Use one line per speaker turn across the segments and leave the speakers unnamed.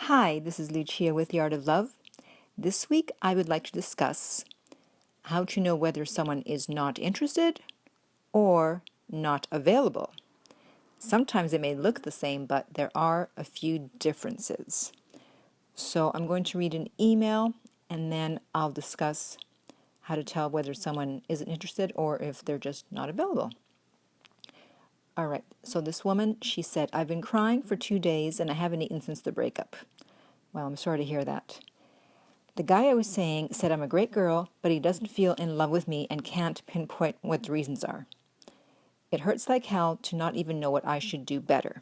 Hi, this is Lucia with The Art of Love. This week I would like to discuss how to know whether someone is not interested or not available. Sometimes they may look the same, but there are a few differences. So I'm going to read an email and then I'll discuss how to tell whether someone isn't interested or if they're just not available. All right, so this woman, she said, I've been crying for 2 days and I haven't eaten since the breakup. Well, I'm sorry to hear that. The guy I was saying said I'm a great girl, but he doesn't feel in love with me and can't pinpoint what the reasons are. It hurts like hell to not even know what I should do better.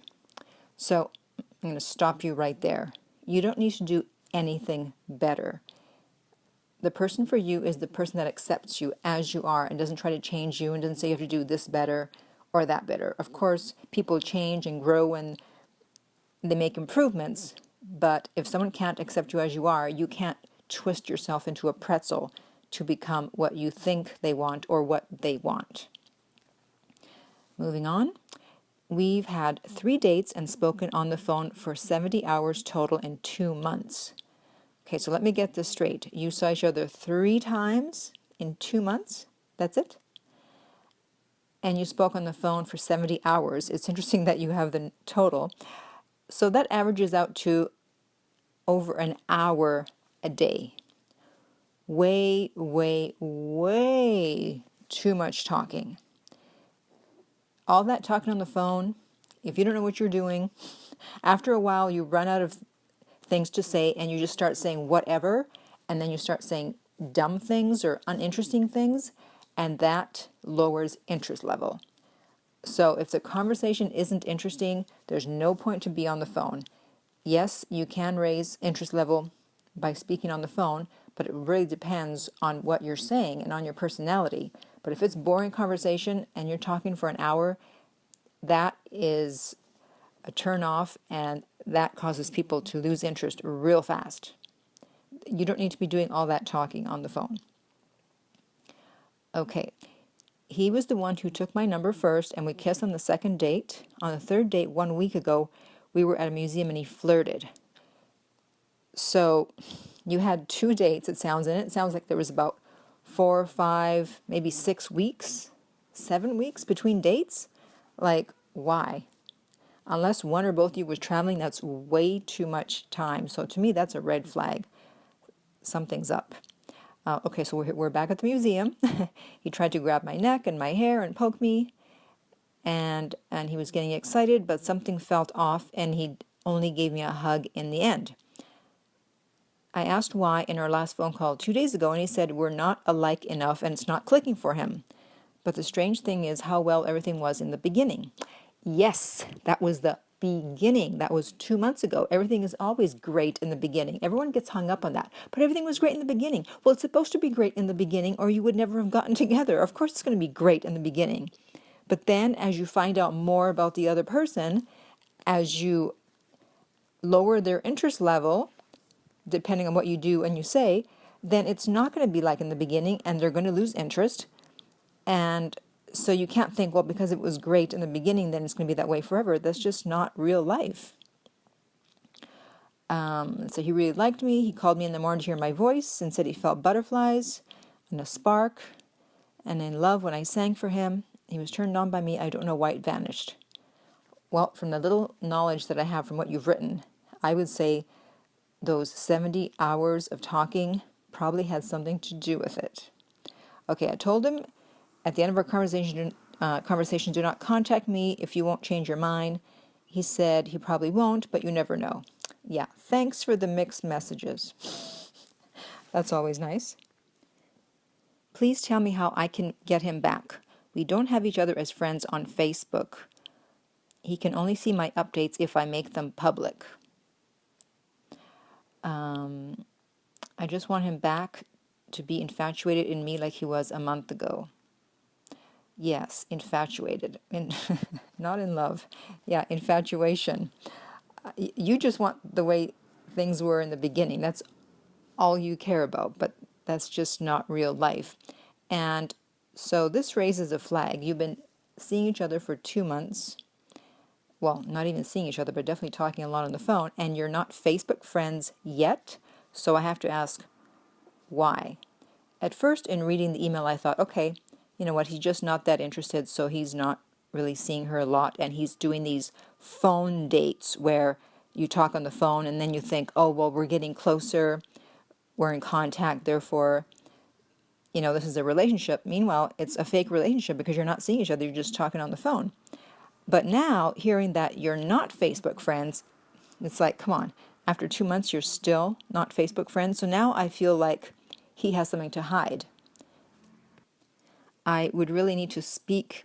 So I'm going to stop you right there. You don't need to do anything better. The person for you is the person that accepts you as you are and doesn't try to change you and doesn't say you have to do this better or that better. Of course, people change and grow and they make improvements, but if someone can't accept you as you are, you can't twist yourself into a pretzel to become what you think they want or what they want. Moving on, we've had 3 dates and spoken on the phone for 70 hours total in 2 months. Okay, so let me get this straight. You saw each other 3 times in 2 months? That's it? And you spoke on the phone for 70 hours. It's interesting that you have the total. So that averages out to over an hour a day. Way, way, way too much talking. All that talking on the phone, if you don't know what you're doing, after a while you run out of things to say and you just start saying whatever, and then you start saying dumb things or uninteresting things, and that lowers interest level. So if the conversation isn't interesting, there's no point to be on the phone. Yes, you can raise interest level by speaking on the phone, but it really depends on what you're saying and on your personality. But if it's boring conversation and you're talking for an hour, that is a turn off and that causes people to lose interest real fast. You don't need to be doing all that talking on the phone. Okay, he was the one who took my number first and we kissed on the second date. On the third date 1 week ago, we were at a museum and he flirted. So you had 2 dates, it sounds, in it. It sounds like there was about 4 or 5, maybe 6 weeks, 7 weeks between dates. Like, why? Unless one or both of you was traveling, that's way too much time. So to me, that's a red flag. Something's up. Okay, so we're back at the museum. He tried to grab my neck and my hair and poke me, and he was getting excited, but something felt off, and he only gave me a hug in the end. I asked why in our last phone call 2 days ago, and he said we're not alike enough and it's not clicking for him. But the strange thing is how well everything was in the beginning. Yes, that was the beginning. That was 2 months ago. Everything is always great in the beginning. Everyone gets hung up on that. But everything was great in the beginning. Well, it's supposed to be great in the beginning or you would never have gotten together. Of course it's going to be great in the beginning. But then as you find out more about the other person, as you lower their interest level, depending on what you do and you say, then it's not going to be like in the beginning and they're going to lose interest. And so you can't think, well, because it was great in the beginning, then it's going to be that way forever. That's just not real life. So he really liked me. He called me in the morning to hear my voice and said he felt butterflies and a spark and in love when I sang for him. He was turned on by me. I don't know why it vanished. Well, from the little knowledge that I have from what you've written, I would say those 70 hours of talking probably had something to do with it. Okay, I told him at the end of our conversation, do not contact me if you won't change your mind. He said he probably won't, but you never know. Yeah, thanks for the mixed messages. That's always nice. Please tell me how I can get him back. We don't have each other as friends on Facebook. He can only see my updates if I make them public. I just want him back to be infatuated in me like he was a month ago. Yes, infatuated. Not in love. Yeah, infatuation. You just want the way things were in the beginning. That's all you care about, but that's just not real life. And so this raises a flag. You've been seeing each other for 2 months. well, not even seeing each other, but definitely talking a lot on the phone, and you're not Facebook friends yet. So I have to ask, why? At first, in reading the email, I thought, okay, you know what, he's just not that interested, so he's not really seeing her a lot, and he's doing these phone dates where you talk on the phone and then you think, oh, well, we're getting closer, we're in contact, therefore, this is a relationship. Meanwhile, it's a fake relationship because you're not seeing each other, you're just talking on the phone. But now, hearing that you're not Facebook friends, it's like, come on, after 2 months, you're still not Facebook friends. So now I feel like he has something to hide. I would really need to speak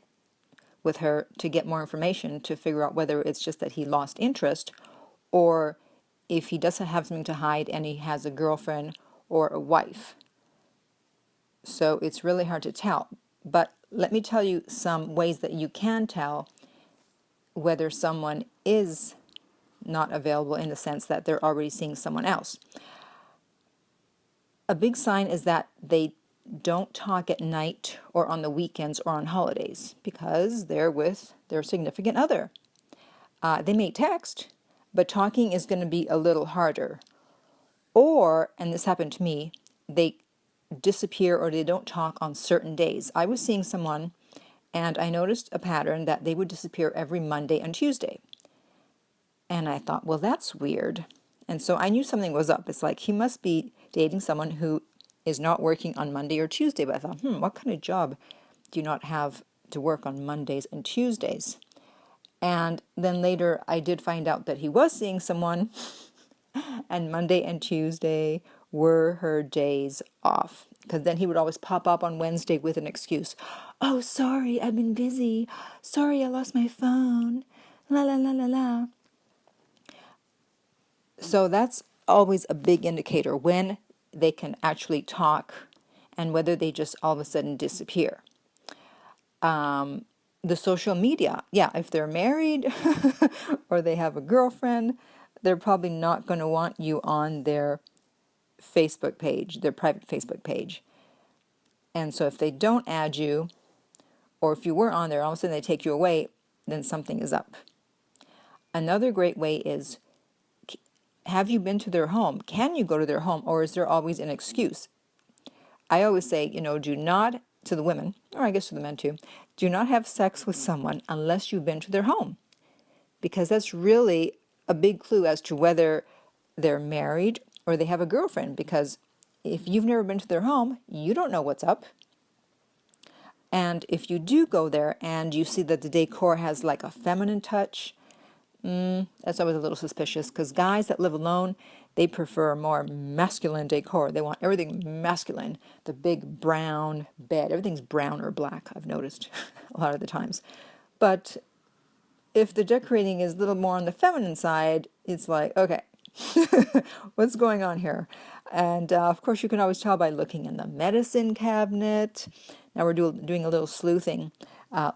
with her to get more information to figure out whether it's just that he lost interest or if he doesn't have something to hide and he has a girlfriend or a wife. So it's really hard to tell. But let me tell you some ways that you can tell whether someone is not available in the sense that they're already seeing someone else. A big sign is that they don't talk at night or on the weekends or on holidays because they're with their significant other. They may text, but talking is going to be a little harder. Or, and this happened to me, they disappear or they don't talk on certain days. I was seeing someone and I noticed a pattern that they would disappear every Monday and Tuesday. And I thought, well, that's weird. And so I knew something was up. It's like he must be dating someone who is not working on Monday or Tuesday. But I thought, what kind of job do you not have to work on Mondays and Tuesdays? And then later I did find out that he was seeing someone and Monday and Tuesday were her days off. Because then he would always pop up on Wednesday with an excuse. Oh, sorry, I've been busy. Sorry, I lost my phone. La la la la la. So that's always a big indicator when they can actually talk and whether they just all of a sudden disappear. The social media, yeah, if they're married or they have a girlfriend, they're probably not going to want you on their Facebook page, their private Facebook page. And so if they don't add you, or if you were on there, all of a sudden they take you away, then something is up. Another great way is, have you been to their home? Can you go to their home, or is there always an excuse? I always say, do not, to the women, or I guess to the men too, do not have sex with someone unless you've been to their home. Because that's really a big clue as to whether they're married or they have a girlfriend. Because if you've never been to their home, you don't know what's up. And if you do go there and you see that the decor has like a feminine touch, that's always a little suspicious, because guys that live alone, they prefer more masculine decor. They want everything masculine. The big brown bed, everything's brown or black, I've noticed a lot of the times. But if the decorating is a little more on the feminine side, it's like, okay, what's going on here? And of course, you can always tell by looking in the medicine cabinet. Now we're doing a little sleuthing.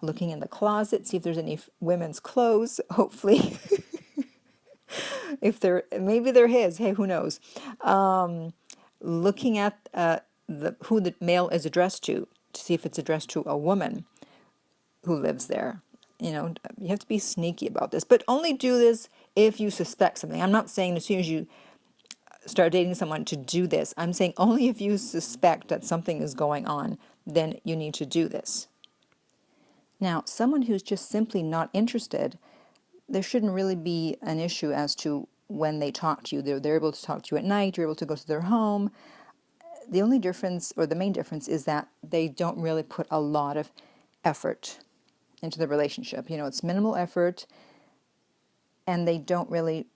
Looking in the closet, see if there's any women's clothes, hopefully. Maybe they're his, hey, who knows? Looking at who the mail is addressed to see if it's addressed to a woman who lives there. You have to be sneaky about this, but only do this if you suspect something. I'm not saying as soon as you start dating someone to do this. I'm saying only if you suspect that something is going on, then you need to do this. Now, someone who's just simply not interested, there shouldn't really be an issue as to when they talk to you. They're able to talk to you at night, you're able to go to their home. The only difference, or the main difference, is that they don't really put a lot of effort into the relationship. It's minimal effort, and they don't really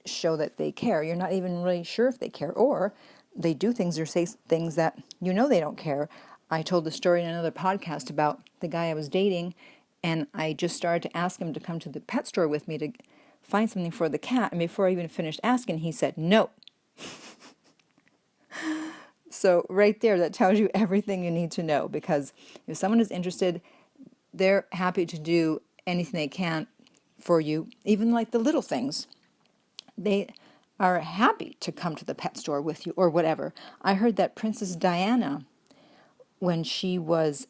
show that they care. You're not even really sure if they care, or they do things or say things that they don't care. I told the story in another podcast about the guy I was dating, and I just started to ask him to come to the pet store with me to find something for the cat, and before I even finished asking, he said no. So right there, that tells you everything you need to know, because if someone is interested, they're happy to do anything they can for you, even like the little things. They are happy to come to the pet store with you or whatever. I heard that Princess Diana, when she was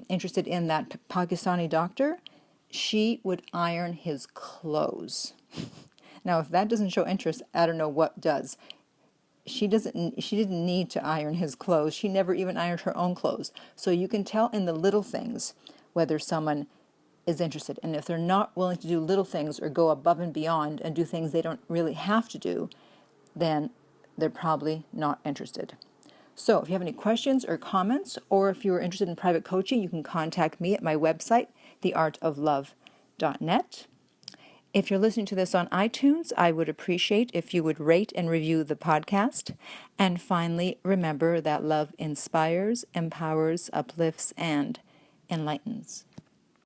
interested in that Pakistani doctor, She would iron his clothes. Now, if that doesn't show interest, I don't know what does. She didn't need to iron his clothes. She never even ironed her own clothes. So you can tell in the little things whether someone is interested. And if they're not willing to do little things or go above and beyond and do things they don't really have to do, then they're probably not interested. So if you have any questions or comments, or if you're interested in private coaching, you can contact me at my website, theartoflove.net. If you're listening to this on iTunes, I would appreciate if you would rate and review the podcast. And finally, remember that love inspires, empowers, uplifts, and enlightens.